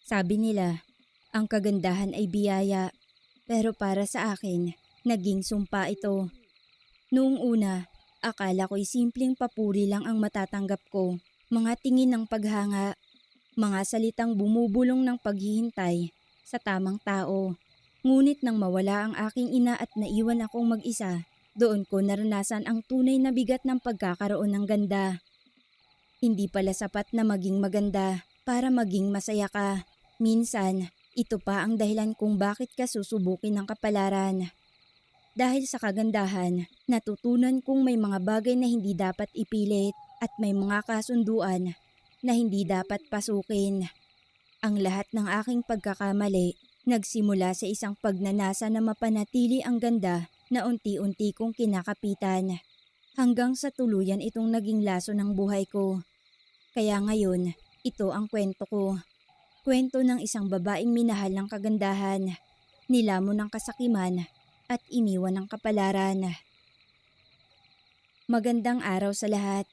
Sabi nila, ang kagandahan ay biyaya, pero para sa akin, naging sumpa ito. Noong una, akala ko'y simpleng papuri lang ang matatanggap ko. Mga tingin ng paghanga, mga salitang bumubulong ng paghihintay sa tamang tao. Ngunit nang mawala ang aking ina at naiwan akong mag-isa, doon ko naranasan ang tunay na bigat ng pagkakaroon ng ganda. Hindi pala sapat na maging maganda para maging masaya ka. Minsan, ito pa ang dahilan kung bakit ka susubukin ng kapalaran. Dahil sa kagandahan, natutunan kong may mga bagay na hindi dapat ipilit at may mga kasunduan na hindi dapat pasukin. Ang lahat ng aking pagkakamali nagsimula sa isang pagnanasa na mapanatili ang ganda na unti-unti kong kinakapitan. Hanggang sa tuluyan itong naging laso ng buhay ko. Kaya ngayon, ito ang kwento ko. Kwento ng isang babaeng minahal ng kagandahan, nilamon ng kasakiman at iniwan ng kapalaran. Magandang araw sa lahat.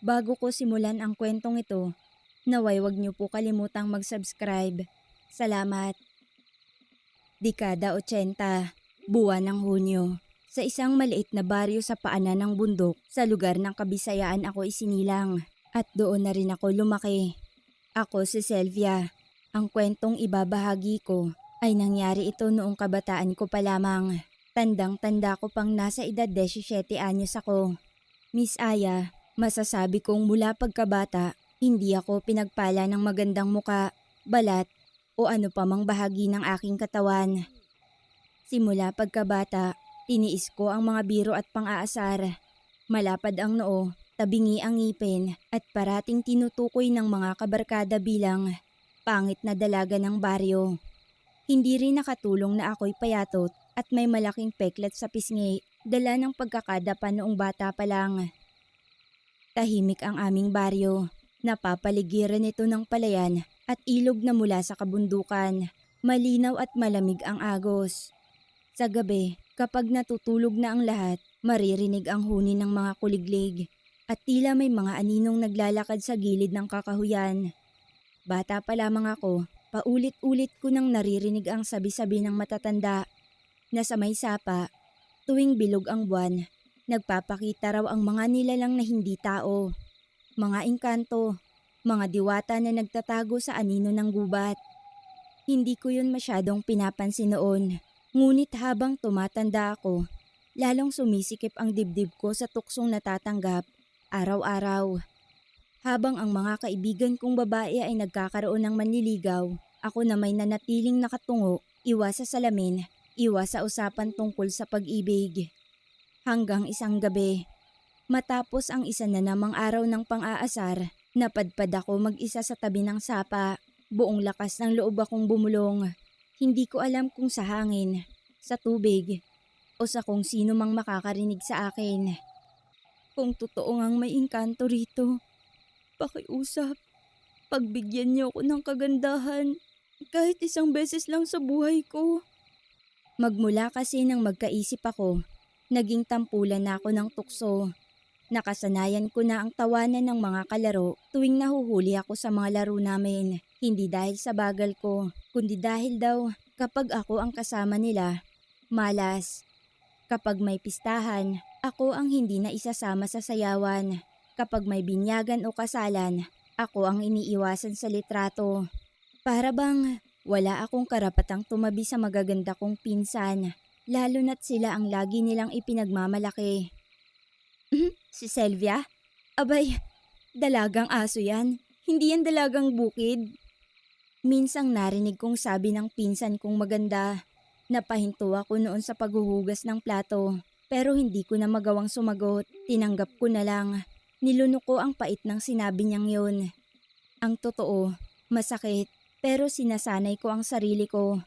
Bago ko simulan ang kwentong ito, naway wag niyo po kalimutang mag-subscribe. Salamat. Dekada 80, buwan ng Hunyo. Sa isang maliit na baryo sa paanan ng bundok sa lugar ng Kabisayaan ako isinilang at doon na rin ako lumaki. Ako si Sylvia. Ang kwentong ibabahagi ko ay nangyari ito noong kabataan ko pa lamang. Tandang-tanda ko pang nasa edad 17 anyos ako. Miss Aya, masasabi kong mula pagkabata, hindi ako pinagpala ng magandang muka, balat o ano pa mang bahagi ng aking katawan. Simula pagkabata, tiniis ko ang mga biro at pang-aasar. Malapad ang noo, tabingi ang ngipin at parating tinutukoy ng mga kabarkada bilang pangit na dalaga ng baryo. Hindi rin nakatulong na ako'y payatot at may malaking peklat sa pisngi, dala ng pagkakadapa noong bata pa lang. Tahimik ang aming baryo. Napapaligiran ito ng palayan at ilog na mula sa kabundukan. Malinaw at malamig ang agos. Sa gabi, kapag natutulog na ang lahat, maririnig ang huni ng mga kuliglig at tila may mga aninong naglalakad sa gilid ng kakahuyan. Bata pa lamang ako, paulit-ulit ko nang naririnig ang sabi-sabi ng matatanda na sa may sapa, tuwing bilog ang buwan, nagpapakita raw ang mga nilalang na hindi tao. Mga engkanto, mga diwata na nagtatago sa anino ng gubat. Hindi ko yun masyadong pinapansin noon, ngunit habang tumatanda ako, lalong sumisikip ang dibdib ko sa tuksong natatanggap araw-araw. Habang ang mga kaibigan kong babae ay nagkakaroon ng manliligaw, ako na may nanatiling nakatungo, iwas sa salamin, iwas sa usapan tungkol sa pag-ibig. Hanggang isang gabi, matapos ang isa na namang araw ng pang-aasar, napadpad ako mag-isa sa tabi ng sapa. Buong lakas ng loob akong bumulong. Hindi ko alam kung sa hangin, sa tubig, o sa kung sino mang makakarinig sa akin. Kung totoo ngang may engkanto rito, pakiusap, pagbigyan niyo ako ng kagandahan, kahit isang beses lang sa buhay ko. Magmula kasi nang magkaisip ako, naging tampulan na ako ng tukso. Nakasanayan ko na ang tawanan ng mga kalaro tuwing nahuhuli ako sa mga laro namin. Hindi dahil sa bagal ko, kundi dahil daw kapag ako ang kasama nila, malas. Kapag may pistahan, ako ang hindi na isasama sa sayawan. Kapag may binyagan o kasalan, ako ang iniiwasan sa litrato. Para bang wala akong karapatang tumabi sa magaganda kong pinsan, lalo na't sila ang lagi nilang ipinagmamalaki. Si Sylvia? Abay, dalagang aso yan. Hindi yan dalagang bukid. Minsang narinig kong sabi ng pinsan kong maganda. Napahinto ako noon sa paghuhugas ng plato. Pero hindi ko na magawang sumagot. Tinanggap ko na lang. Nilunok ko ang pait ng sinabi niyang yun. Ang totoo, masakit. Pero sinasanay ko ang sarili ko.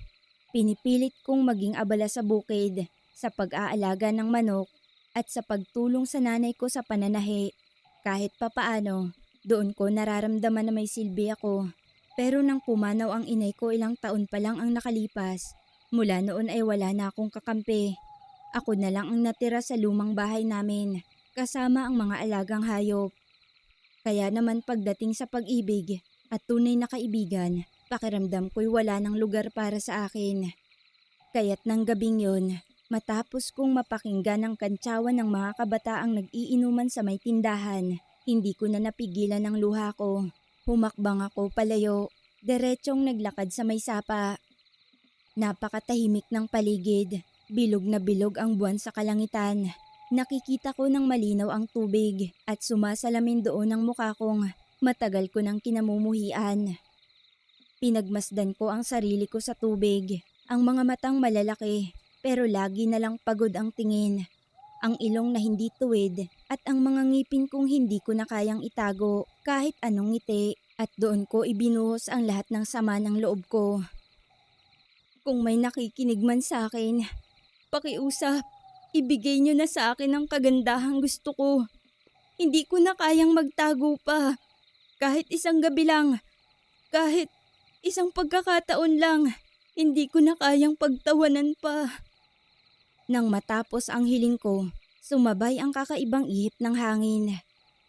Pinipilit kong maging abala sa bukid, sa pag-aalaga ng manok, at sa pagtulong sa nanay ko sa pananahi. Kahit papaano, doon ko nararamdaman na may silbi ako. Pero nang pumanaw ang inay ko ilang taon pa lang ang nakalipas, mula noon ay wala na akong kakampi. Ako na lang ang natira sa lumang bahay namin, kasama ang mga alagang hayop. Kaya naman pagdating sa pag-ibig at tunay na kaibigan, Pakiramdam ko'y wala ng lugar para sa akin. Kaya't ng gabing yun, matapos kong mapakinggan ang kantsawan ng mga kabataang nag-iinuman sa may tindahan, hindi ko na napigilan ang luha ko. Humakbang ako palayo, diretsyong naglakad sa may sapa. Napakatahimik ng paligid, bilog na bilog ang buwan sa kalangitan. Nakikita ko ng malinaw ang tubig at sumasalamin doon ang mukha kong matagal ko nang kinamumuhian. Pinagmasdan ko ang sarili ko sa tubig, ang mga matang malalaki pero lagi na lang pagod ang tingin. Ang ilong na hindi tuwid at ang mga ngipin kong hindi ko na kayang itago kahit anong ngiti at doon ko ibinuhos ang lahat ng sama ng loob ko. Kung may nakikinig man sa akin, pakiusap, ibigay niyo na sa akin ang kagandahang gusto ko. Hindi ko na kayang magtago pa. Kahit isang gabi lang, kahit isang pagkakataon lang, hindi ko na kayang pagtawanan pa. Nang matapos ang hiling ko, sumabay ang kakaibang ihip ng hangin.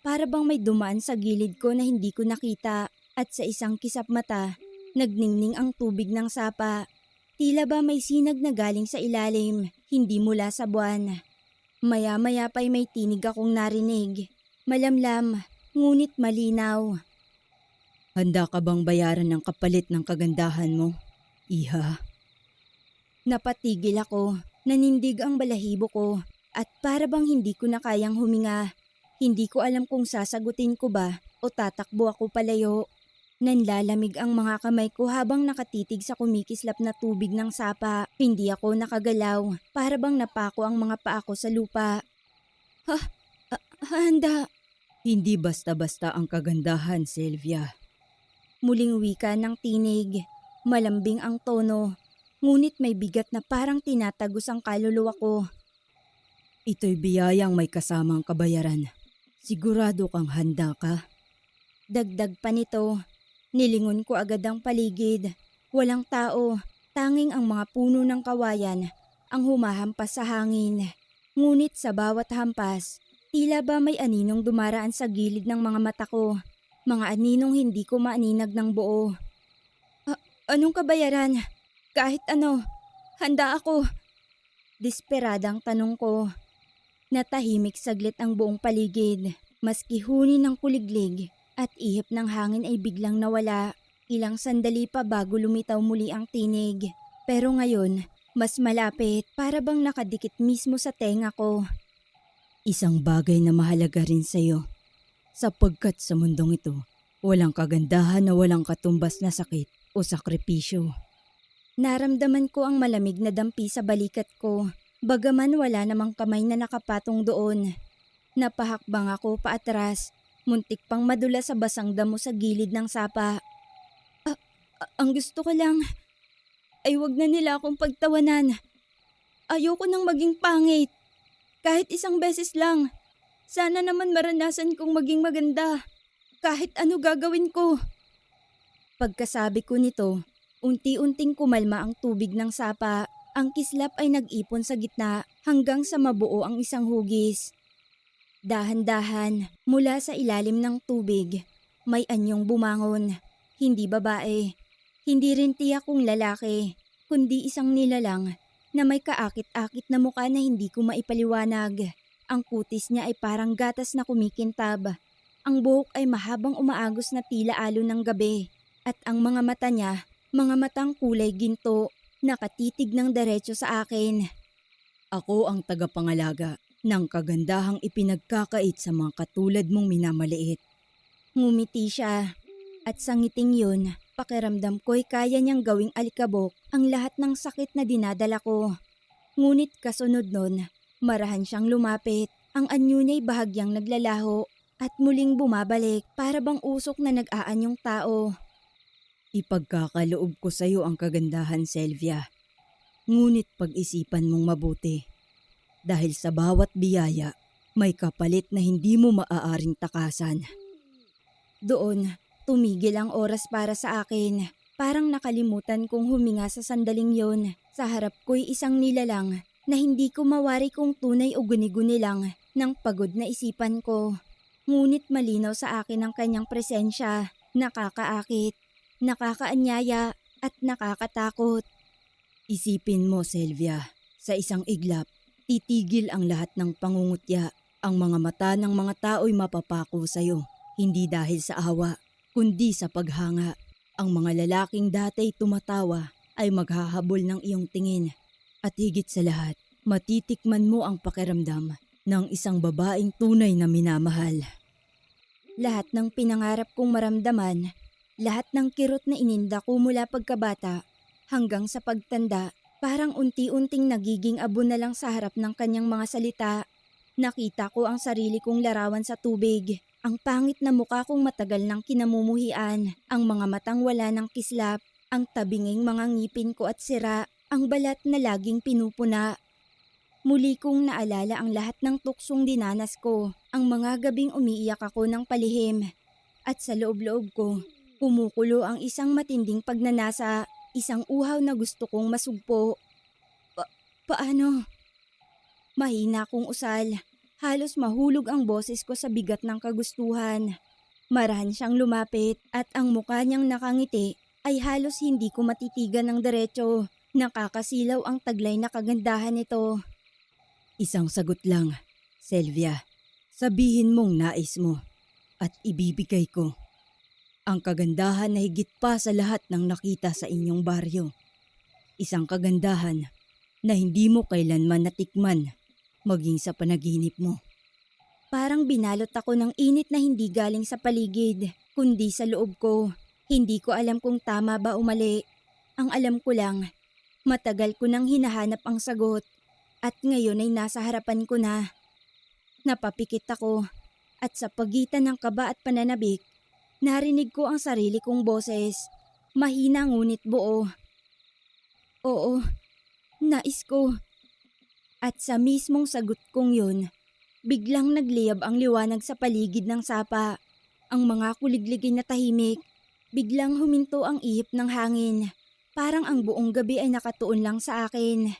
Para bang may dumaan sa gilid ko na hindi ko nakita at sa isang kisap mata, nagningning ang tubig ng sapa. Tila ba may sinag na galing sa ilalim, hindi mula sa buwan. Maya-maya pa'y may tinig akong narinig. Malamlam, ngunit malinaw. Handa ka bang bayaran ng kapalit ng kagandahan mo, Iha? Napatigil ako, nanindig ang balahibo ko at para bang hindi ko na kayang huminga. Hindi ko alam kung sasagutin ko ba o tatakbo ako palayo. Nanlalamig ang mga kamay ko habang nakatitig sa kumikislap na tubig ng sapa. Hindi ako nakagalaw, para bang napako ang mga paa ko sa lupa. Handa. Hindi basta-basta ang kagandahan, Sylvia. Muling wika ng tinig. Malambing ang tono, ngunit may bigat na parang tinatagos ang kaluluwa ko. Ito'y biyayang may kasamang kabayaran. Sigurado kang handa ka? Dagdag pa nito. Nilingon ko agad ang paligid. Walang tao, tanging ang mga puno ng kawayan ang humahampas sa hangin. Ngunit sa bawat hampas, tila ba may aninong dumaraan sa gilid ng mga mata ko. Mga aninong hindi ko maaninag ng buo. Anong kabayaran? Kahit ano, handa ako. Desperadang tanong ko. Natahimik saglit ang buong paligid. Maski huni ng kuliglig at ihip ng hangin ay biglang nawala. Ilang sandali pa bago lumitaw muli ang tinig. Pero ngayon, mas malapit, para bang nakadikit mismo sa tenga ko. Isang bagay na mahalaga rin sa'yo. Sapagkat sa mundong ito, walang kagandahan na walang katumbas na sakit o sakripisyo. Naramdaman ko ang malamig na dampi sa balikat ko. Bagaman wala namang kamay na nakapatong doon. Napahakbang ako paatras. Muntik pang madula sa basang damo sa gilid ng sapa. Ang gusto ko lang ay wag na nila akong pagtawanan. Ayoko nang maging pangit. Kahit isang beses lang. Sana naman maranasan kong maging maganda. Kahit ano gagawin ko. Pagkasabi ko nito, unti-unting kumalma ang tubig ng sapa. Ang kislap ay nag-ipon sa gitna hanggang sa mabuo ang isang hugis. Dahan-dahan, mula sa ilalim ng tubig, may anyong bumangon. Hindi babae, hindi rin tiyak kung lalaki, kundi isang nilalang na may kaakit-akit na mukha na hindi ko maipaliwanag. Ang kutis niya ay parang gatas na kumikintab. Ang buhok ay mahabang umaagos na tila alon ng gabi. At ang mga mata niya, mga matang kulay ginto, nakatitig ng diretso sa akin. Ako ang tagapangalaga ng kagandahang ipinagkakait sa mga katulad mong minamaliit. Ngumiti siya. At sa ngiting yun, pakiramdam ko'y kaya niyang gawing alikabok ang lahat ng sakit na dinadala ko. Ngunit kasunod nun, marahan siyang lumapit. Ang anyo niya'y bahagyang naglalaho at muling bumabalik para bang usok na nag-aanyong tao. Ipagkakaloob ko sa iyo ang kagandahan, Sylvia. Ngunit pag-isipan mong mabuti. Dahil sa bawat biyaya, may kapalit na hindi mo maaaring takasan. Doon, tumigil ang oras para sa akin. Parang nakalimutan kong huminga sa sandaling yon. Sa harap ko'y isang nilalang na hindi ko mawari kung tunay o guni-guni lang ng pagod na isipan ko. Ngunit malinaw sa akin ang kanyang presensya, nakakaakit. nakakaanyaya at nakakatakot. Isipin mo, Sylvia, sa isang iglap, titigil ang lahat ng pangungutya. Ang mga mata ng mga tao'y mapapako sa'yo, hindi dahil sa awa, kundi sa paghanga. Ang mga lalaking dati'y tumatawa ay maghahabol ng iyong tingin. At higit sa lahat, matitikman mo ang pakiramdam ng isang babaeng tunay na minamahal. Lahat ng pinangarap kong maramdaman, lahat ng kirot na ininda ko mula pagkabata hanggang sa pagtanda, parang unti-unting nagiging abo na lang sa harap ng kanyang mga salita. Nakita ko ang sarili kong larawan sa tubig, ang pangit na mukha kong matagal ng kinamumuhian, ang mga matang wala ng kislap, ang tabinging mga ngipin ko at sira, ang balat na laging pinupuna. Muli kong naalala ang lahat ng tuksong dinanas ko, ang mga gabing umiiyak ako ng palihim. At sa loob-loob ko, kumukulo ang isang matinding pagnanasa, isang uhaw na gusto kong masugpo. Paano? Mahina akong usal, halos mahulog ang boses ko sa bigat ng kagustuhan. Marahan siyang lumapit at ang mukha niyang nakangiti ay halos hindi ko matitigan ng diretso. Nakakasilaw ang taglay na kagandahan nito. Isang sagot lang, Sylvia. Sabihin mong nais mo at ibibigay ko. Ang kagandahan na higit pa sa lahat ng nakita sa inyong baryo. Isang kagandahan na hindi mo kailanman natikman maging sa panaginip mo. Parang binalot ako ng init na hindi galing sa paligid, kundi sa loob ko. Hindi ko alam kung tama ba o mali. Ang alam ko lang, matagal ko nang hinahanap ang sagot at ngayon ay nasa harapan ko na. Napapikit ako at sa pagitan ng kaba at pananabik, narinig ko ang sarili kong boses. Mahina ngunit buo. Oo, nais ko. At sa mismong sagot kong yun, biglang nagliyab ang liwanag sa paligid ng sapa. Ang mga kuligligay na tahimik, biglang huminto ang ihip ng hangin. Parang ang buong gabi ay nakatuon lang sa akin.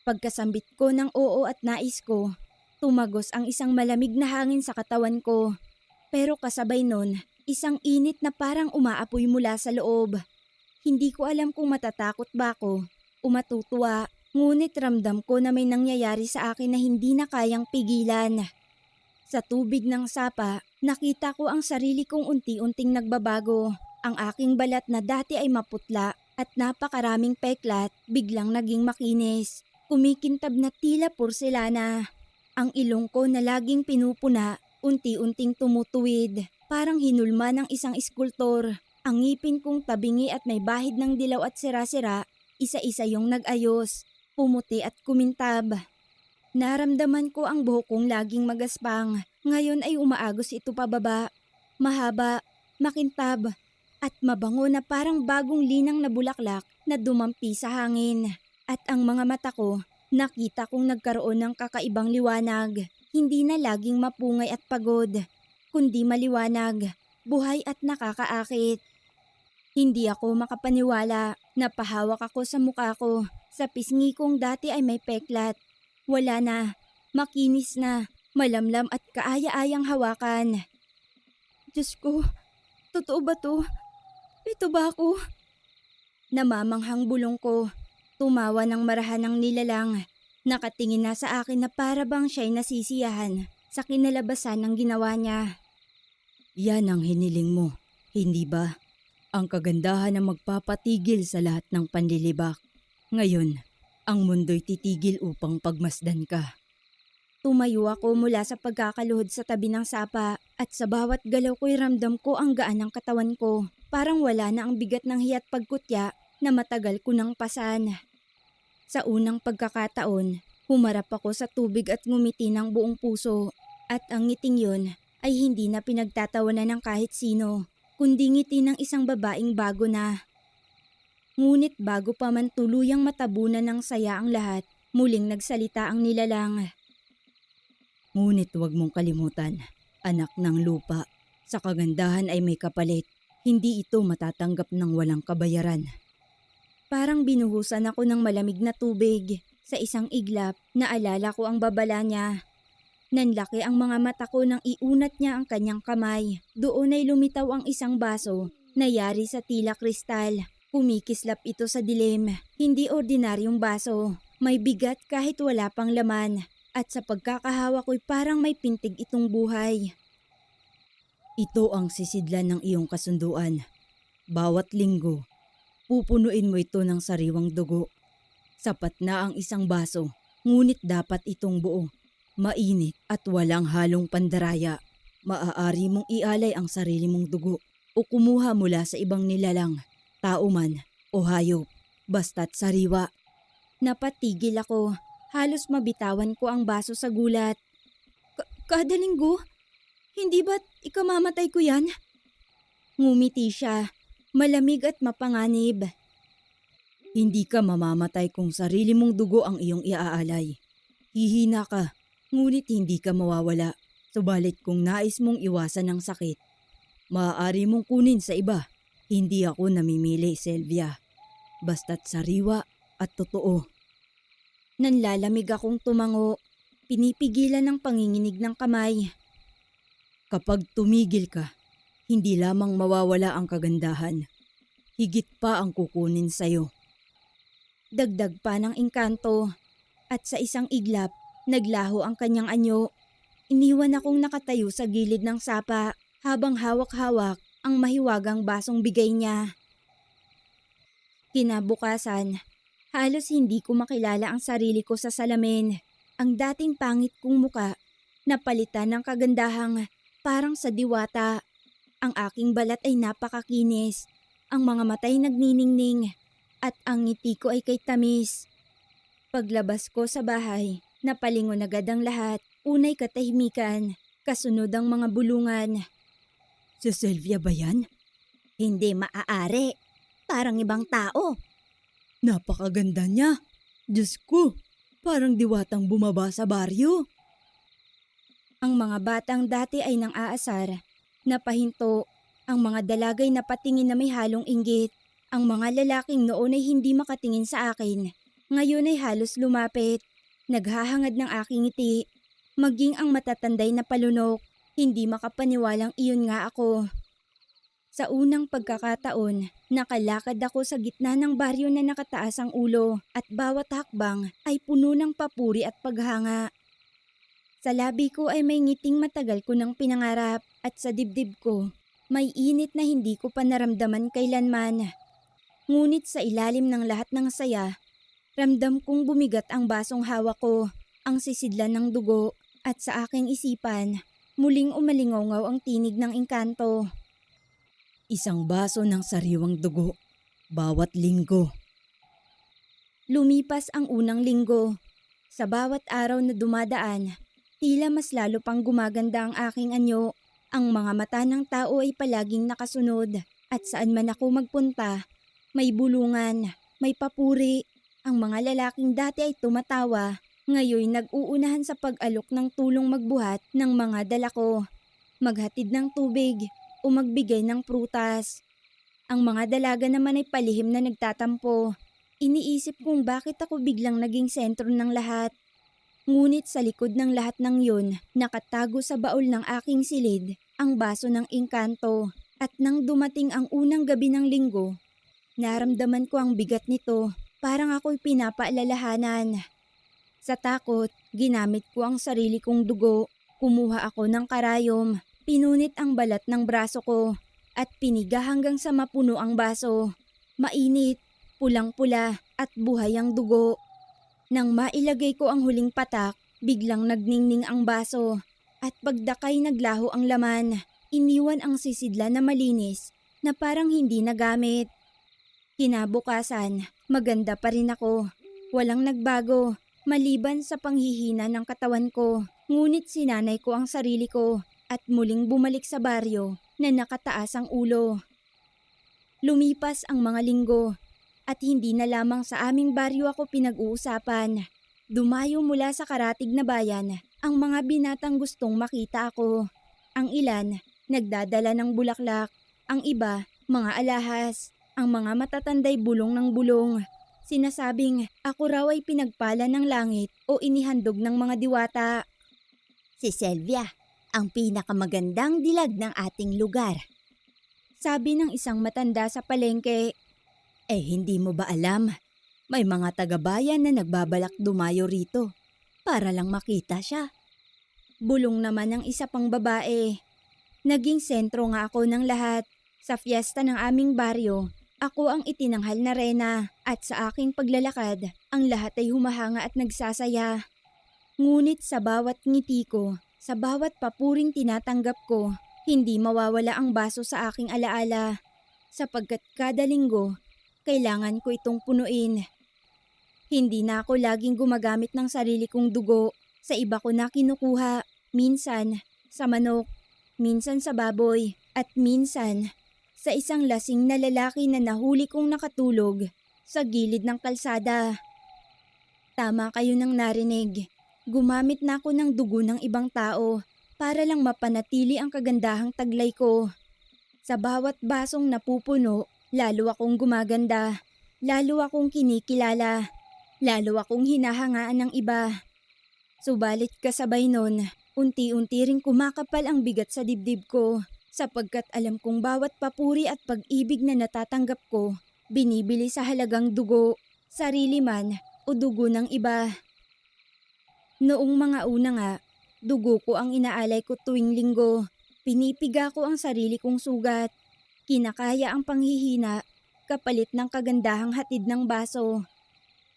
Pagkasambit ko ng oo at nais ko, tumagos ang isang malamig na hangin sa katawan ko. Pero kasabay nun, isang init na parang umaapoy mula sa loob. Hindi ko alam kung matatakot ba ako o matutuwa. Ngunit ramdam ko na may nangyayari sa akin na hindi na kayang pigilan. Sa tubig ng sapa, nakita ko ang sarili kong unti-unting nagbabago. Ang aking balat na dati ay maputla at napakaraming peklat, biglang naging makinis. Kumikintab na tila porselana. Ang ilong ko na laging pinupuna, unti-unting tumutuwid. Parang hinulma ng isang eskultor. Ang ngipin kong tabingi at may bahid ng dilaw at sira-sira, isa-isa yung nag-ayos. Pumuti at kumintab. Naramdaman ko ang buhok kong laging magaspang. Ngayon ay umaagos ito pababa. Mahaba, makintab, at mabango na parang bagong linang na bulaklak na dumampi sa hangin. At ang mga mata ko, nakita kong nagkaroon ng kakaibang liwanag. Hindi na laging mapungay at pagod, kundi maliwanag, buhay at nakakaakit. Hindi ako makapaniwala. Napahawak ako sa mukha ko. Sa pisngi kong dati ay may peklat. Wala na, makinis na, malamlam at kaaya-ayang hawakan. Diyos ko, totoo ba to? Ito ba ako? Namamanghang bulong ko. Tumawa ng marahan ng nilalang. Nakatingin na sa akin na para bang siya'y nasisiyahan sa kinalabasan ng ginawa niya. Yan ang hiniling mo, hindi ba? Ang kagandahan na magpapatigil sa lahat ng panlilibak. Ngayon, ang mundo'y titigil upang pagmasdan ka. Tumayo ako mula sa pagkakaluhod sa tabi ng sapa at sa bawat galaw ko'y ramdam ko ang gaan ng katawan ko. Parang wala na ang bigat ng hiyat pagkutya na matagal ko nang pasan. Sa unang pagkakataon, humarap ako sa tubig at ngumiti ng buong puso. At ang ngiting yun ay hindi na pinagtatawanan ng kahit sino, kundi ngiti ng isang babaeng bago na. Ngunit bago pa man tuluyang matabunan ng saya ang lahat, muling nagsalita ang nilalang. Ngunit huwag mong kalimutan, anak ng lupa, sa kagandahan ay may kapalit. Hindi ito matatanggap ng walang kabayaran. Parang binuhusan ako ng malamig na tubig. Sa isang iglap, naalala ko ang babala niya. Nanlaki ang mga mata ko nang iunat niya ang kanyang kamay. Doon ay lumitaw ang isang baso Nayari sa tila kristal. Kumikislap ito sa dilim. Hindi ordinaryong baso. May bigat kahit wala pang laman. At sa pagkakahawak ko'y parang may pintig itong buhay. Ito ang sisidlan ng iyong kasunduan. Bawat linggo, pupunuin mo ito ng sariwang dugo. Sapat na ang isang baso, ngunit dapat itong buo, mainit at walang halong pandaraya. Maaari mong ialay ang sarili mong dugo o kumuha mula sa ibang nilalang, tao man o hayop, basta't sariwa. Napatigil ako. Halos mabitawan ko ang baso sa gulat. Kada linggo? Hindi ba't ikamamatay ko yan? Ngumiti siya. Malamig at mapanganib. Hindi ka mamamatay kung sarili mong dugo ang iyong iaalay. Hihina ka, ngunit hindi ka mawawala. Subalit kung nais mong iwasan ang sakit, maaari mong kunin sa iba. Hindi ako namimili, Sylvia. Basta't sariwa at totoo. Nanlalamig akong tumango. Pinipigilan ng panginginig ng kamay. Kapag tumigil ka, hindi lamang mawawala ang kagandahan. Higit pa ang kukunin sa'yo. Dagdag pa ng engkanto. At sa isang iglap, naglaho ang kanyang anyo. Iniwan akong nakatayo sa gilid ng sapa habang hawak-hawak ang mahiwagang basong bigay niya. Kinabukasan, halos hindi ko makilala ang sarili ko sa salamin. Ang dating pangit kong muka, napalitan ng kagandahang parang sa diwata. Ang aking balat ay napakakinis, ang mga matay nagniningning, at ang ngiti ko ay kay tamis. Paglabas ko sa bahay, napalingon agad ang lahat. Unay katahimikan, kasunod ang mga bulungan. Si Sylvia ba yan? Hindi maaari. Parang ibang tao. Napakaganda niya. Diyos ko, parang diwatang bumaba sa baryo. Ang mga batang dati ay nang aasar, napahinto. Ang mga dalagay na patingin na may halong inggit. Ang mga lalaking noon ay hindi makatingin sa akin. Ngayon ay halos lumapit. Naghahangad ng aking ngiti. Maging ang matatanday na palunok, hindi makapaniwalang iyon nga ako. Sa unang pagkakataon, nakalakad ako sa gitna ng baryo na nakataas ang ulo at bawat hakbang ay puno ng papuri at paghanga. Sa labi ko ay may ngiting matagal ko nang pinangarap at sa dibdib ko, may init na hindi ko pa naramdaman kailanman. Ngunit sa ilalim ng lahat ng saya, ramdam kong bumigat ang basong hawak ko, ang sisidlan ng dugo. At sa aking isipan, muling umalingaw ang tinig ng engkanto. Isang baso ng sariwang dugo, bawat linggo. Lumipas ang unang linggo. Sa bawat araw na dumadaan, tila mas lalo pang gumaganda ang aking anyo. Ang mga mata ng tao ay palaging nakasunod. At saan man ako magpunta, may bulungan, may papuri. Ang mga lalaking dati ay tumatawa. Ngayon nag-uunahan sa pag-alok ng tulong magbuhat ng mga dala ko, maghatid ng tubig o magbigay ng prutas. Ang mga dalaga naman ay palihim na nagtatampo. Iniisip kong bakit ako biglang naging sentro ng lahat. Ngunit sa likod ng lahat ng yun, nakatago sa baul ng aking silid ang baso ng engkanto. At nang dumating ang unang gabi ng linggo, naramdaman ko ang bigat nito, parang ako'y pinapaalalahanan. Sa takot, ginamit ko ang sarili kong dugo. Kumuha ako ng karayom, pinunit ang balat ng braso ko, at piniga hanggang sa mapuno ang baso. Mainit, pulang-pula, at buhay ang dugo. Nang mailagay ko ang huling patak, biglang nagningning ang baso. At pagdakay naglaho ang laman, iniwan ang sisidla na malinis, na parang hindi nagamit. Kinabukasan, maganda pa rin ako. Walang nagbago. Maliban sa panghihina ng katawan ko, ngunit sinanay ko ang sarili ko at muling bumalik sa baryo na nakataas ang ulo. Lumipas ang mga linggo at hindi na lamang sa aming baryo ako pinag-uusapan. Dumayo mula sa karatig na bayan ang mga binatang gustong makita ako. Ang ilan, nagdadala ng bulaklak, ang iba, mga alahas, ang mga matatanday bulong ng bulong. Sinasabing ako raw ay pinagpala ng langit o inihandog ng mga diwata. Si Sylvia, ang pinakamagandang dilag ng ating lugar. Sabi ng isang matanda sa palengke. Eh hindi mo ba alam? May mga taga-bayan na nagbabalak dumayo rito para lang makita siya. Bulong naman ng isa pang babae. Naging sentro nga ako ng lahat. Sa fiesta ng aming baryo, ako ang itinanghal na rena at sa aking paglalakad, ang lahat ay humahanga at nagsasaya. Ngunit sa bawat ngiti ko, sa bawat papuring tinatanggap ko, hindi mawawala ang baso sa aking alaala. Sapagkat kada linggo, kailangan ko itong punuin. Hindi na ako laging gumagamit ng sarili kong dugo. Sa iba ko na kinukuha, minsan sa manok, minsan sa baboy, at minsan sa isang lasing na lalaki na nahuli kong nakatulog sa gilid ng kalsada. Tama kayo nang narinig. Gumamit na ako ng dugo ng ibang tao para lang mapanatili ang kagandahang taglay ko. Sa bawat basong napupuno, lalo akong gumaganda, lalo akong kinikilala, lalo akong hinahangaan ng iba. Subalit kasabay nun, unti-unti ring kumakapal ang bigat sa dibdib ko sapagkat alam kong bawat papuri at pag-ibig na natatanggap ko, binibili sa halagang dugo, sarili man o dugo ng iba. Noong mga una nga, dugo ko ang inaalay ko tuwing linggo. Pinipiga ko ang sarili kong sugat. Kinakaya ang panghihina, kapalit ng kagandahang hatid ng baso.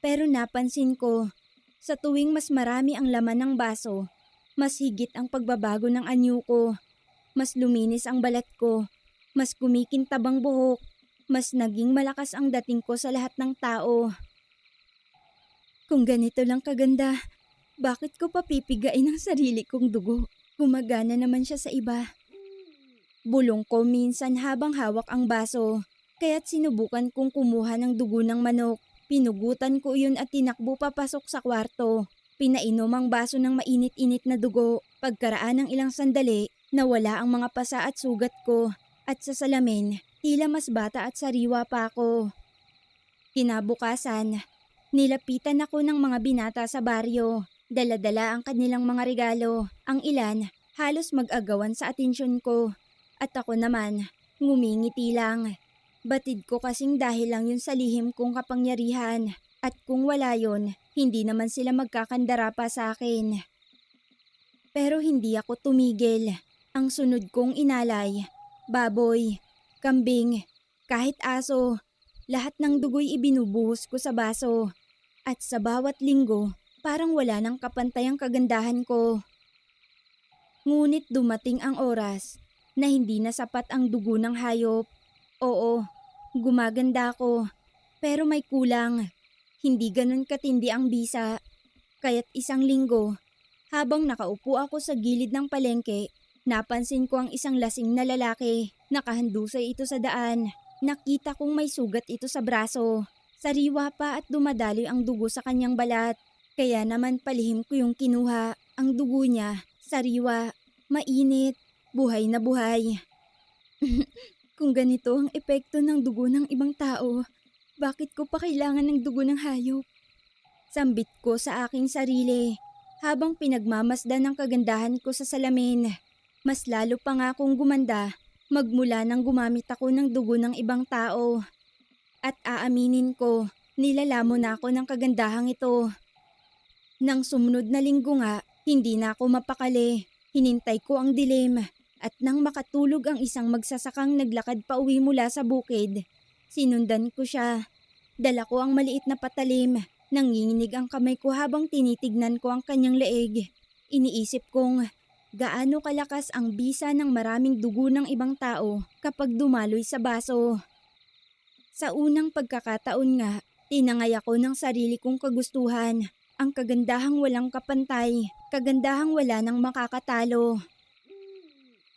Pero napansin ko, sa tuwing mas marami ang laman ng baso, mas higit ang pagbabago ng anyo ko. Mas luminis ang balat ko, mas kumikintabang buhok, mas naging malakas ang dating ko sa lahat ng tao. Kung ganito lang kaganda, bakit ko papipigain ang sarili kong dugo? Gumagana naman siya sa iba. Bulong ko minsan habang hawak ang baso, kaya't sinubukan kong kumuha ng dugo ng manok. Pinugutan ko iyon at tinakbo papasok sa kwarto. Pinainom ang baso ng mainit-init na dugo. Pagkaraan ng ilang sandali, nawala ang mga pasa at sugat ko. At sa salamin, tila mas bata at sariwa pa ako. Kinabukasan, nilapitan ako ng mga binata sa baryo. Dala-dala ang kanilang mga regalo. Ang ilan, halos mag-agawan sa atensyon ko. At ako naman, ngumingiti lang. Batid ko kasing dahil lang yun sa lihim kong kapangyarihan. At kung wala yun, hindi naman sila magkakandara pa sa akin. Pero hindi ako tumigil. Ang sunod kong inalay, baboy, kambing, kahit aso, lahat ng dugo'y ibinubuhos ko sa baso. At sa bawat linggo, parang wala nang kapantay ang kagandahan ko. Ngunit dumating ang oras na hindi na sapat ang dugo ng hayop. Oo, gumaganda ako, pero may kulang. Hindi ganun katindi ang bisa. Kaya't isang linggo, habang nakaupo ako sa gilid ng palengke, napansin ko ang isang lasing na lalaki. Nakahandusay ito sa daan. Nakita kong may sugat ito sa braso. Sariwa pa at dumadaloy ang dugo sa kanyang balat. Kaya naman palihim ko yung kinuha. Ang dugo niya, sariwa, mainit, buhay na buhay. Kung ganito ang epekto ng dugo ng ibang tao, bakit ko pa kailangan ng dugo ng hayop? Sambit ko sa aking sarili habang pinagmamasdan ang kagandahan ko sa salamin. Mas lalo pa nga akong gumanda magmula nang gumamit ako ng dugo ng ibang tao. At aaminin ko, nilalamon na ako ng kagandahang ito. Nang sumunod na linggo nga, hindi na ako mapakali. Hinintay ko ang dilim at nang makatulog ang isang magsasakang naglakad pa uwi mula sa bukid, sinundan ko siya. Dala ko ang maliit na patalim. Nanginginig ang kamay ko habang tinitignan ko ang kanyang leeg. Iniisip kong gaano kalakas ang bisa ng maraming dugo ng ibang tao kapag dumaloy sa baso. Sa unang pagkakataon nga, tinangay ako ng sarili kong kagustuhan. Ang kagandahang walang kapantay, kagandahang wala nang makakatalo.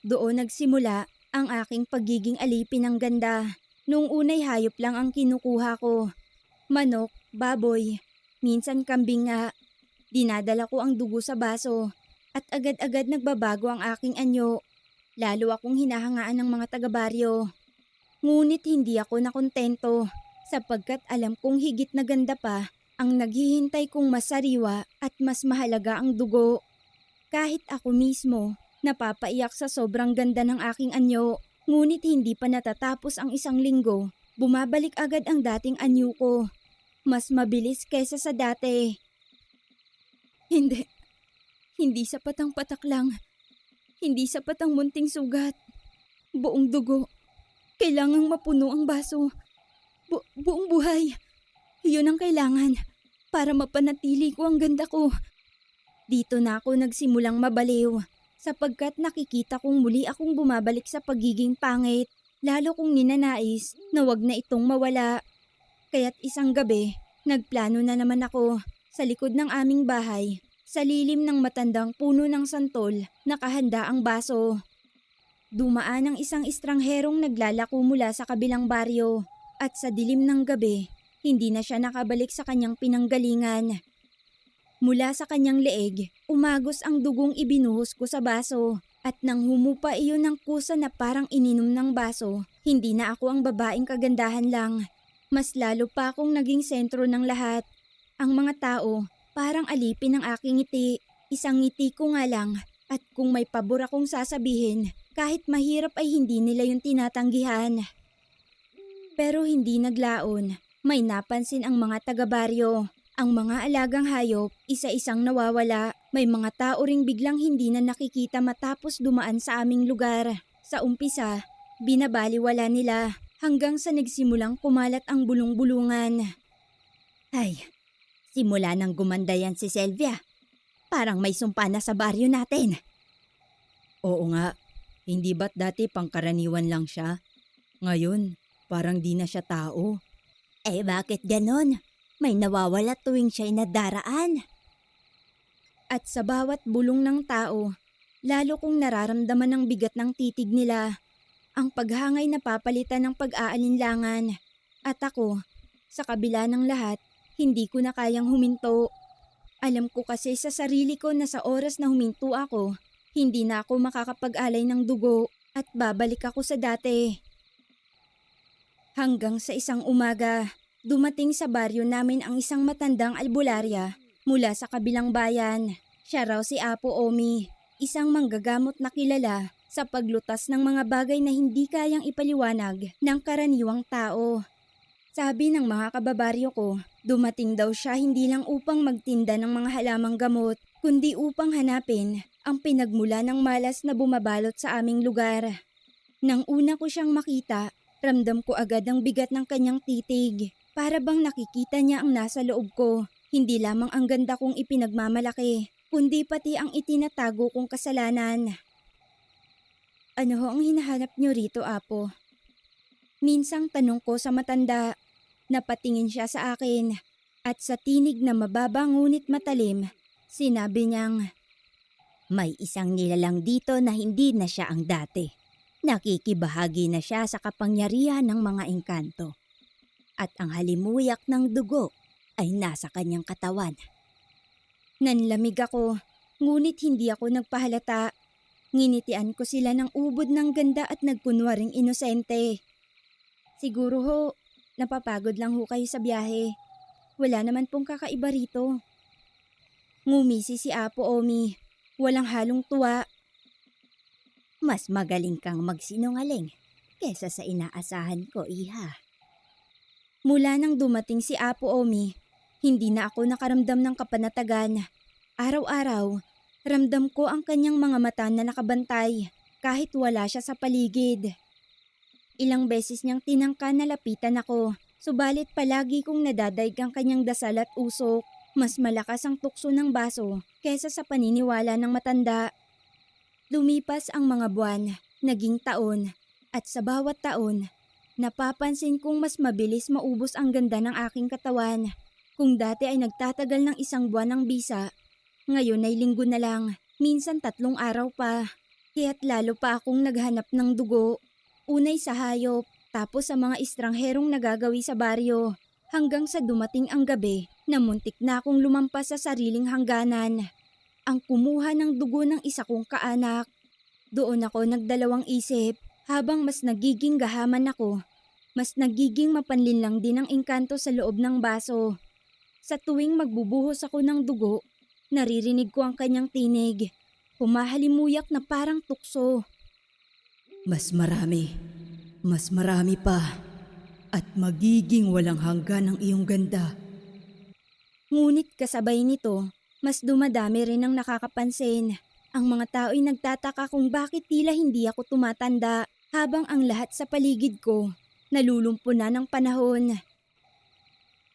Doon nagsimula ang aking pagiging alipin ng ganda. Noong unay hayop lang ang kinukuha ko. Manok, baboy, minsan kambing nga. Dinadala ko ang dugo sa baso at agad-agad nagbabago ang aking anyo. Lalo akong hinahangaan ng mga taga-baryo. Ngunit hindi ako nakontento sapagkat alam kong higit na ganda pa ang naghihintay kong mas sariwa at mas mahalaga ang dugo. Kahit ako mismo, napapaiyak sa sobrang ganda ng aking anyo. Ngunit hindi pa natatapos ang 1 linggo, bumabalik agad ang dating anyo ko. Mas mabilis kaysa sa dati. Hindi, hindi sapat ang patak lang. Hindi sapat ang munting sugat. Buong dugo. Kailangang mapuno ang baso. Buong buhay. Yun ang kailangan para mapanatili ko ang ganda ko. Dito na ako nagsimulang mabaliw sapagkat nakikita kong muli akong bumabalik sa pagiging pangit. Lalo kong ninanais na wag na itong mawala. Kaya't isang gabi, nagplano na naman ako sa likod ng aming bahay. Sa lilim ng matandang puno ng santol, nakahanda ang baso. Dumaan ang isang estrangherong naglalako mula sa kabilang baryo at sa dilim ng gabi, hindi na siya nakabalik sa kanyang pinanggalingan. Mula sa kanyang leeg, umagos ang dugong ibinuhos ko sa baso at nang humupa iyon ng kusa na parang ininom ng baso, hindi na ako ang babaeng kagandahan lang. Mas lalo pa akong naging sentro ng lahat. Ang mga tao, parang alipin ng aking ngiti. Isang ngiti ko nga lang at kung may pabor akong sasabihin, kahit mahirap ay hindi nila yung tinatanggihan. Pero hindi naglaon. May napansin ang mga taga-baryo. Ang mga alagang hayop, isa-isang nawawala. May mga tao ring biglang hindi na nakikita matapos dumaan sa aming lugar. Sa umpisa, binabaliwala nila hanggang sa nagsimulang kumalat ang bulong-bulungan. Ay, simula nang gumanda yan si Sylvia. Parang may sumpa na sa baryo natin. Oo nga, hindi ba't dati pangkaraniwan lang siya? Ngayon, parang di na siya tao. Eh bakit ganon? May nawawala tuwing siya'y nadaraan. At sa bawat bulong ng tao, lalo kong nararamdaman ang bigat ng titig nila. Ang paghangay na papalitan ng pag-aalinlangan. At ako, sa kabila ng lahat, hindi ko na kayang huminto. Alam ko kasi sa sarili ko na sa oras na huminto ako, hindi na ako makakapag-alay ng dugo at babalik ako sa dati. Hanggang sa isang umaga, dumating sa baryo namin ang isang matandang albularya mula sa kabilang bayan. Siya raw si Apo Omi, isang manggagamot na kilala sa paglutas ng mga bagay na hindi kayang ipaliwanag ng karaniwang tao. Sabi ng mga kababaryo ko, dumating daw siya hindi lang upang magtinda ng mga halamang gamot, kundi upang hanapin ang pinagmula ng malas na bumabalot sa aming lugar. Nang una ko siyang makita, ramdam ko agad ang bigat ng kanyang titig. Para bang nakikita niya ang nasa loob ko. Hindi lamang ang ganda kong ipinagmamalaki, kundi pati ang itinatago kong kasalanan. Ano ho ang hinahanap niyo rito, Apo? Minsang tanong ko sa matanda. Napatingin siya sa akin at sa tinig na mababa ngunit matalim, sinabi niyang, "May isang nilalang dito na hindi na siya ang dati. Nakikibahagi na siya sa kapangyarihan ng mga engkanto. At ang halimuyak ng dugo ay nasa kanyang katawan." Nanlamig ako, ngunit hindi ako nagpahalata. Nginitian ko sila ng ubod ng ganda at nagkunwaring inosente. Siguro ho, napapagod lang ho kayo sa biyahe. Wala naman pong kakaiba rito. Ngumisi si Apo Omi, walang halong tuwa. Mas magaling kang magsinungaling kesa sa inaasahan ko, iha. Mula nang dumating si Apo Omi, hindi na ako nakaramdam ng kapanatagan. Araw-araw, ramdam ko ang kanyang mga mata na nakabantay kahit wala siya sa paligid. Ilang beses niyang tinangka na lapitan ako, subalit palagi kong nadadaig ang kanyang dasal at usok. Mas malakas ang tukso ng baso kesa sa paniniwala ng matanda. Lumipas ang mga buwan, naging taon, at sa bawat taon, napapansin kong mas mabilis maubos ang ganda ng aking katawan. Kung dati ay nagtatagal ng 1 buwan ng bisa, ngayon ay linggo na lang, minsan 3 araw pa. Kaya't lalo pa akong naghanap ng dugo. Unay sa hayop, tapos sa mga estrangherong nagagawi sa baryo. Hanggang sa dumating ang gabi na muntik na akong lumampas sa sariling hangganan. Ang kumuha ng dugo ng isa kong kaanak. Doon ako nagdalawang isip habang mas nagiging gahaman ako. Mas nagiging mapanlinlang din ang engkanto sa loob ng baso. Sa tuwing magbubuhos ako ng dugo, naririnig ko ang kanyang tinig. Humahalimuyak na parang tukso. Mas marami pa. At magiging walang hanggan ang iyong ganda. Ngunit kasabay nito, mas dumadami rin ang nakakapansin. Ang mga tao'y nagtataka kung bakit tila hindi ako tumatanda habang ang lahat sa paligid ko nalulumpo na ng panahon.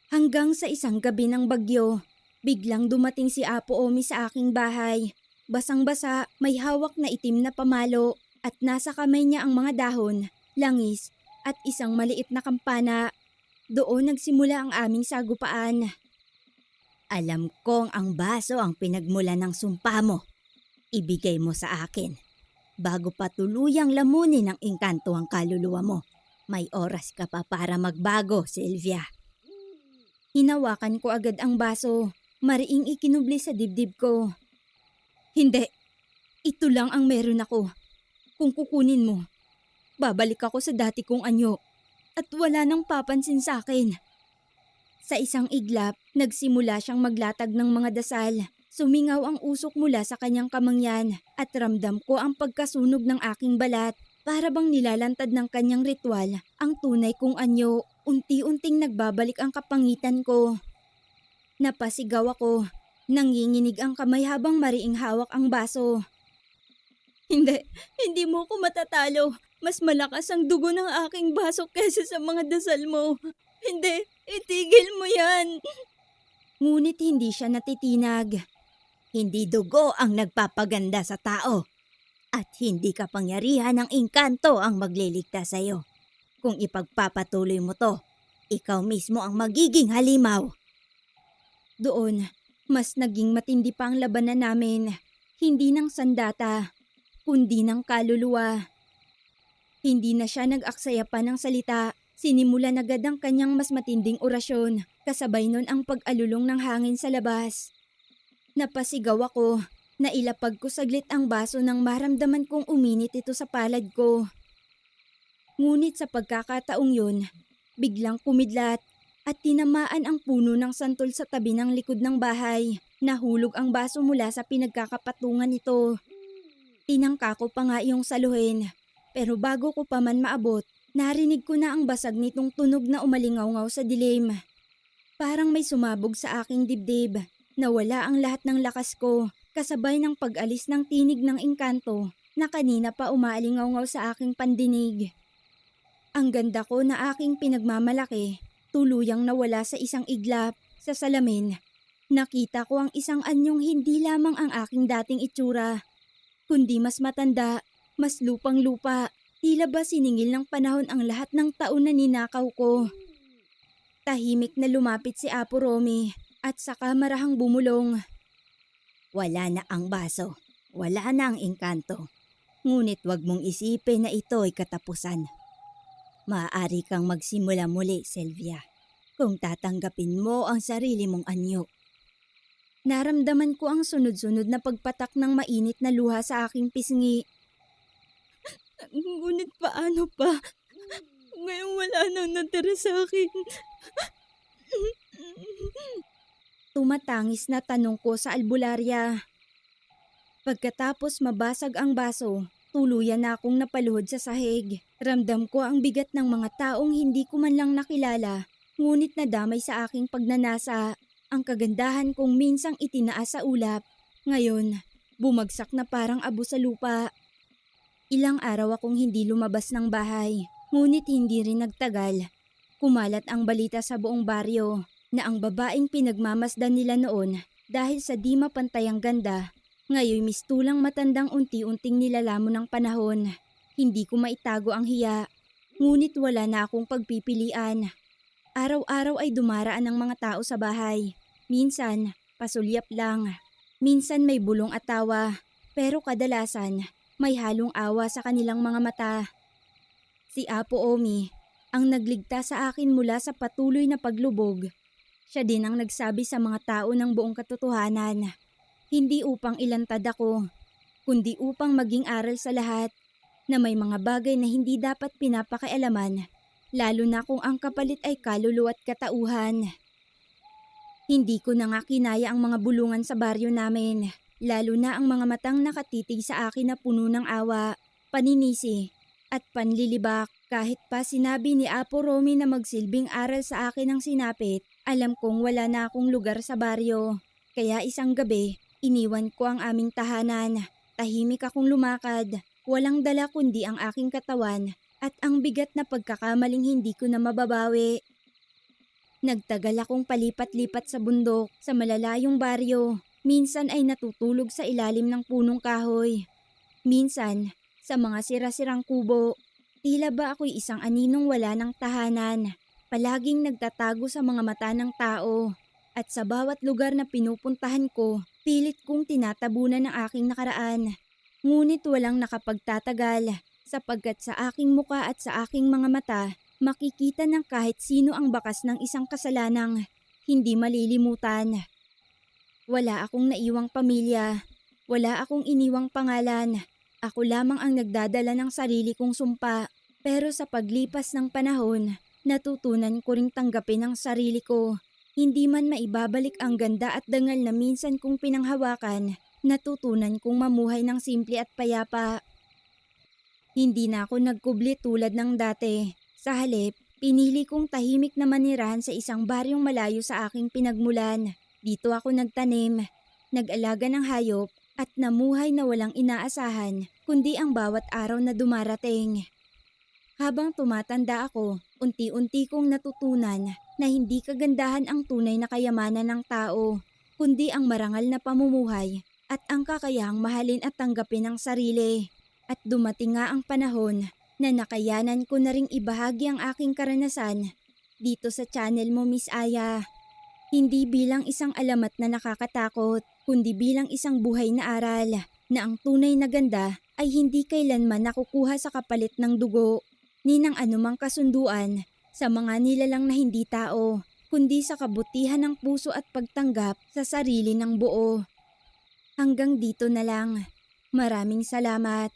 Hanggang sa isang gabi ng bagyo, biglang dumating si Apo Omi sa aking bahay. Basang-basa, may hawak na itim na pamalo at nasa kamay niya ang mga dahon, langis at isang maliit na kampana. Doon nagsimula ang aming sagupaan. Alam kong ang baso ang pinagmulan ng sumpa mo. Ibigay mo sa akin. Bago pa tuluyang lamunin ng engkanto ang kaluluwa mo, may oras ka pa para magbago, Sylvia. Hinawakan ko agad ang baso, mariing ikinubli sa dibdib ko. Hindi, ito lang ang meron ako. Kung kukunin mo, babalik ako sa dati kong anyo at wala nang papansin sa akin. Sa isang iglap, nagsimula siyang maglatag ng mga dasal. Sumingaw ang usok mula sa kanyang kamangyan at ramdam ko ang pagkasunog ng aking balat. Para bang nilalantad ng kanyang ritual ang tunay kong anyo. Unti-unting nagbabalik ang kapangitan ko. Napasigaw ako. Nanginginig ang kamay habang mariing hawak ang baso. Hindi mo ko matatalo. Mas malakas ang dugo ng aking baso kaysa sa mga dasal mo. Hindi, itigil mo yan. Ngunit hindi siya natitinag. Hindi dugo ang nagpapaganda sa tao. At hindi kapangyarihan ng engkanto ang magliligtas sa iyo. Kung ipagpapatuloy mo to, ikaw mismo ang magiging halimaw. Doon, mas naging matindi pa ang labanan namin. Hindi ng sandata, kundi ng kaluluwa. Hindi na siya nag-aksaya pa ng salita. Sinimulan agad ang kanyang mas matinding orasyon. Kasabay nun ang pag-alulong ng hangin sa labas. Napasigaw ako. Nailapag ko saglit ang baso nang maramdaman kong uminit ito sa palad ko. Ngunit sa pagkakataong yun, biglang kumidlat at tinamaan ang puno ng santol sa tabi ng likod ng bahay. Nahulog ang baso mula sa pinagkakapatungan nito. Tinangka ko pa nga iyong saluhin, pero bago ko pa man maabot, narinig ko na ang basag nitong tunog na umalingaw-ngaw sa dilim. Parang may sumabog sa aking dibdib. Nawala ang lahat ng lakas ko, kasabay ng pag-alis ng tinig ng engkanto na kanina pa umaalingaw-ngaw sa aking pandinig. Ang ganda ko na aking pinagmamalaki, tuluyang nawala sa isang iglap. Sa salamin, nakita ko ang isang anyong hindi lamang ang aking dating itsura, kundi mas matanda, mas lupang-lupa. Tila ba siningil ng panahon ang lahat ng taon na ninakaw ko. Tahimik na lumapit si Apo Romy at saka marahang bumulong. Wala na ang baso, wala na ang engkanto. Ngunit wag mong isipin na ito ay katapusan. Maaari kang magsimula muli, Sylvia, kung tatanggapin mo ang sarili mong anyo. Naramdaman ko ang sunod-sunod na pagpatak ng mainit na luha sa aking pisngi. Ngunit paano pa? Ngayon wala nang natira sa akin. Tumatangis na tanong ko sa albularya. Pagkatapos mabasag ang baso, tuluyan na akong napaluhod sa sahig. Ramdam ko ang bigat ng mga taong hindi ko man lang nakilala, ngunit nadamay sa aking pagnanasa. Ang kagandahan kong minsang itinaas sa ulap, ngayon bumagsak na parang abo sa lupa. Ilang araw akong hindi lumabas ng bahay, ngunit hindi rin nagtagal. Kumalat ang balita sa buong baryo na ang babaeng pinagmamasdan nila noon dahil sa di mapantayang ganda, ngayon mistulang matandang unti-unting nilalamon ng panahon. Hindi ko maitago ang hiya, ngunit wala na akong pagpipilian. Araw-araw ay dumaraan ang mga tao sa bahay. Minsan, pasulyap lang. Minsan may bulong at tawa, pero kadalasan may halong awa sa kanilang mga mata. Si Apo Omi ang nagligtas sa akin mula sa patuloy na paglubog. Siya din ang nagsabi sa mga tao ng buong katotohanan. Hindi upang ilantad ako, kundi upang maging aral sa lahat na may mga bagay na hindi dapat pinapakialaman, lalo na kung ang kapalit ay kaluluwa at katauhan. Hindi ko na nga kinaya ang mga bulungan sa baryo namin, lalo na ang mga matang nakatitig sa akin na puno ng awa, paninisi at panlilibak. Kahit pa sinabi ni Apo Romy na magsilbing aral sa akin ang sinapit, alam kong wala na akong lugar sa baryo. Kaya isang gabi, iniwan ko ang aming tahanan. Tahimik akong lumakad, walang dala kundi ang aking katawan at ang bigat na pagkakamaling hindi ko na mababawi. Nagtagal akong palipat-lipat sa bundok, sa malalayong baryo. Minsan ay natutulog sa ilalim ng punong kahoy. Minsan, sa mga sira-sirang kubo. Tila ba ako'y isang aninong wala ng tahanan. Palaging nagtatago sa mga mata ng tao. At sa bawat lugar na pinupuntahan ko, pilit kong tinatabunan ang aking nakaraan. Ngunit walang nakapagtatagal, sapagkat sa aking muka at sa aking mga mata, makikita ng kahit sino ang bakas ng isang kasalanang hindi malilimutan. Wala akong naiwang pamilya, wala akong iniwang pangalan. Ako lamang ang nagdadala ng sarili kong sumpa. Pero sa paglipas ng panahon, natutunan ko ring tanggapin ang sarili ko. Hindi man maibabalik ang ganda at dangal na minsan kong pinanghawakan, natutunan kong mamuhay ng simple at payapa. Hindi na ako nagkubli tulad ng dati. Sa halip, pinili kong tahimik na manirahan sa isang baryong malayo sa aking pinagmulan. Dito ako nagtanim, nag-alaga ng hayop at namuhay na walang inaasahan kundi ang bawat araw na dumarating. Habang tumatanda ako, unti-unti kong natutunan na hindi kagandahan ang tunay na kayamanan ng tao, kundi ang marangal na pamumuhay at ang kakayahang mahalin at tanggapin ang sarili. At dumating nga ang panahon na nakayanan ko na ring ibahagi ang aking karanasan dito sa channel mo, Miss Aya. Hindi bilang isang alamat na nakakatakot, kundi bilang isang buhay na aral na ang tunay na ganda ay hindi kailanman nakukuha sa kapalit ng dugo ni ng anumang kasunduan sa mga nilalang na hindi tao, kundi sa kabutihan ng puso at pagtanggap sa sarili ng buo. Hanggang dito na lang. Maraming salamat.